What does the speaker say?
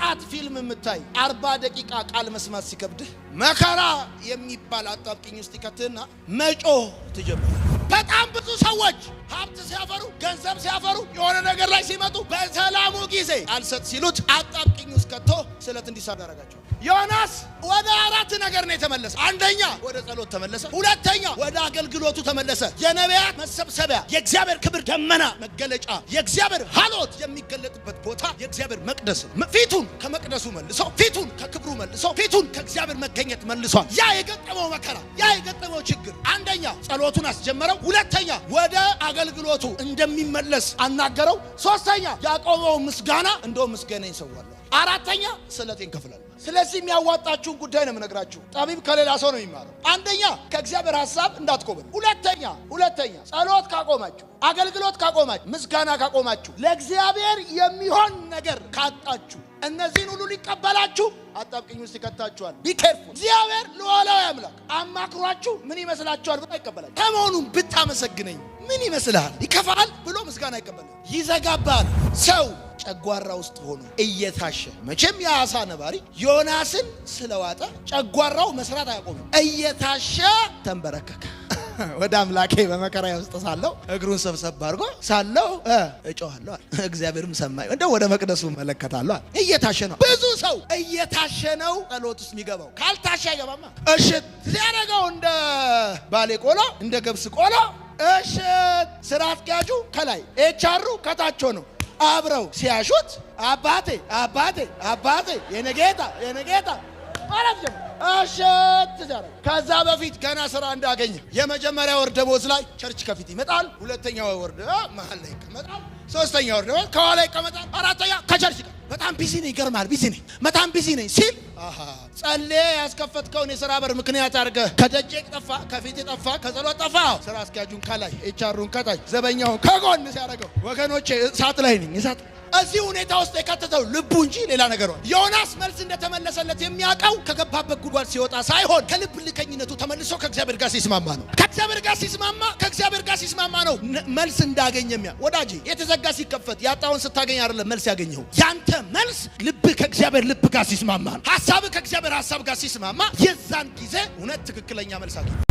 ሰዓት ፊልም የምታይ 40 ደቂቃ ቃል መስማት ሲከብድህ መከራ የሚባል አጣብቂኝ ውስጥ ይከትህና መጮህ ትጀምራለህ። በጣም ብዙ ሰዎች ሀብት ሲያፈሩ ገንዘብ ሲያፈሩ የሆነ ነገር ላይ ሲመጡ በሰላሙ ጊዜ አልሰጥ ሲሉት አጣብቂኝ ውስጥ ከቶ ስለት እንዲሳብ ያደርጋቸው። ዮናስ ወደ 4 ነገር ነው የተመለሰ። አንደኛ ወደ ጸሎት ተመለሰ። ሁለተኛ ወደ አገልግሎቱ ተመለሰ። የነቢያት መሰብሰቢያ፣ የእግዚአብሔር ክብር ደመና መገለጫ፣ የእግዚአብሔር ሀሎት የሚገለጥበት ቦታ የእግዚአብሔር መቅደስ። ፊቱን ከመቅደሱ መልሶ፣ ፊቱን ከክብሩ መልሶ፣ ፊቱን ከእግዚአብሔር መገኘት መልሷል። ያ የገጠመው መከራ፣ ያ የገጠመው ችግር አንደኛ ጸሎቱን አስጀመረው። ሁለተኛ ወደ አገልግሎቱ እንደሚመለስ አናገረው። ሶስተኛ ያቆመው ምስጋና እንደው ምስጋናን ይሰዋል። አራተኛ ስለቴን ከፍላለሁ። ስለዚህ የሚያዋጣችሁን ጉዳይ ነው የምነግራችሁ። ጠቢብ ከሌላ ሰው ነው የሚማረው። አንደኛ ከእግዚአብሔር ሐሳብ እንዳትቆሙ። ሁለተኛ ጸሎት ካቆማችሁ፣ አገልግሎት ካቆማችሁ፣ ምስጋና ካቆማችሁ፣ ለእግዚአብሔር የሚሆን ነገር ካጣችሁ፣ እነዚህን ሁሉ ሊቀበላችሁ አጣብቂኝ ውስጥ ይከታችኋል። ቢኬርፉል። እግዚአብሔር ሉዓላዊ አምላክ አማክሯችሁ ምን ይመስላችኋል ብሎ አይቀበላችሁ። ከመሆኑም ብታመሰግነኝ ምን ይመስልሃል? ይከፋል ብሎ ምስጋና አይቀበልም፣ ይዘጋባል። ሰው ጨጓራ ውስጥ ሆኖ እየታሸ መቼም የአሳ ነባሪ ዮናስን ስለዋጠ ጨጓራው መስራት አያቆምም። እየታሸ ተንበረከከ። ወደ አምላኬ በመከራዬ ውስጥ ሳለሁ እግሩን ሰብሰብ አድርጎ ሳለሁ እጮሃለሁ። እግዚአብሔርም ሰማኝ። እንደው ወደ መቅደሱ መለከታለሁ። እየታሸ ነው። ብዙ ሰው እየታሸ ነው ጸሎት ውስጥ የሚገባው። ካልታሸ አይገባማ። እሽት ሲያደርገው እንደ ባሌ ቆሎ፣ እንደ ገብስ ቆሎ እሽት። ስራ አስኪያጁ ከላይ ኤችአሩ ከታች ነው። አብረው ሲያሹት አባቴ የነጌታ ማለት ነው። እሽት ዘረ ከዛ በፊት ገና ስራ እንዳገኘ የመጀመሪያ ወር ደሞዝ ላይ ቸርች ከፊት ይመጣል። ሁለተኛው ወር መሃል ላይ ይቀመጣል። ሶስተኛው ወር ደሞዝ ከኋላ ይቀመጣል። አራተኛ ከቸርች ጋር በጣም ቢዚ ነኝ፣ ይገርማል፣ በጣም ቢዚ ነኝ ሲል ጸልዬ ያስከፈትከውን የሥራ በር ምክንያት አድርገህ ከደጄ ጠፋ፣ ከፊት ጠፋ፣ ከጸሎት ጠፋ። ስራ አስኪያጁን ከላይ ኤችአሩን ከታች ዘበኛውን ከጎን ሲያደርገው ወገኖቼ እሳት ላይ ነኝ። እሳት እዚህ ሁኔታ ውስጥ የከተተው ልቡ እንጂ ሌላ ነገር ነው። ዮናስ መልስ እንደተመለሰለት የሚያውቀው ከገባበት ጉድጓድ ሲወጣ ሳይሆን ከልብ ልከኝነቱ ተመልሶ ከእግዚአብሔር ጋር ሲስማማ ነው። ከእግዚአብሔር ጋር ሲስማማ ነው መልስ እንዳገኘ ወዳጄ፣ የተዘጋ ሲከፈት ያጣውን ስታገኝ አይደለም መልስ ያገኘው። ያንተ መልስ ልብ ከእግዚአብሔር ልብ ጋር ሲስማማ፣ ሐሳብ ከእግዚአብሔር ሐሳብ ጋር ሲስማማ፣ የዛን ጊዜ እውነት ትክክለኛ መልስ አገኘ።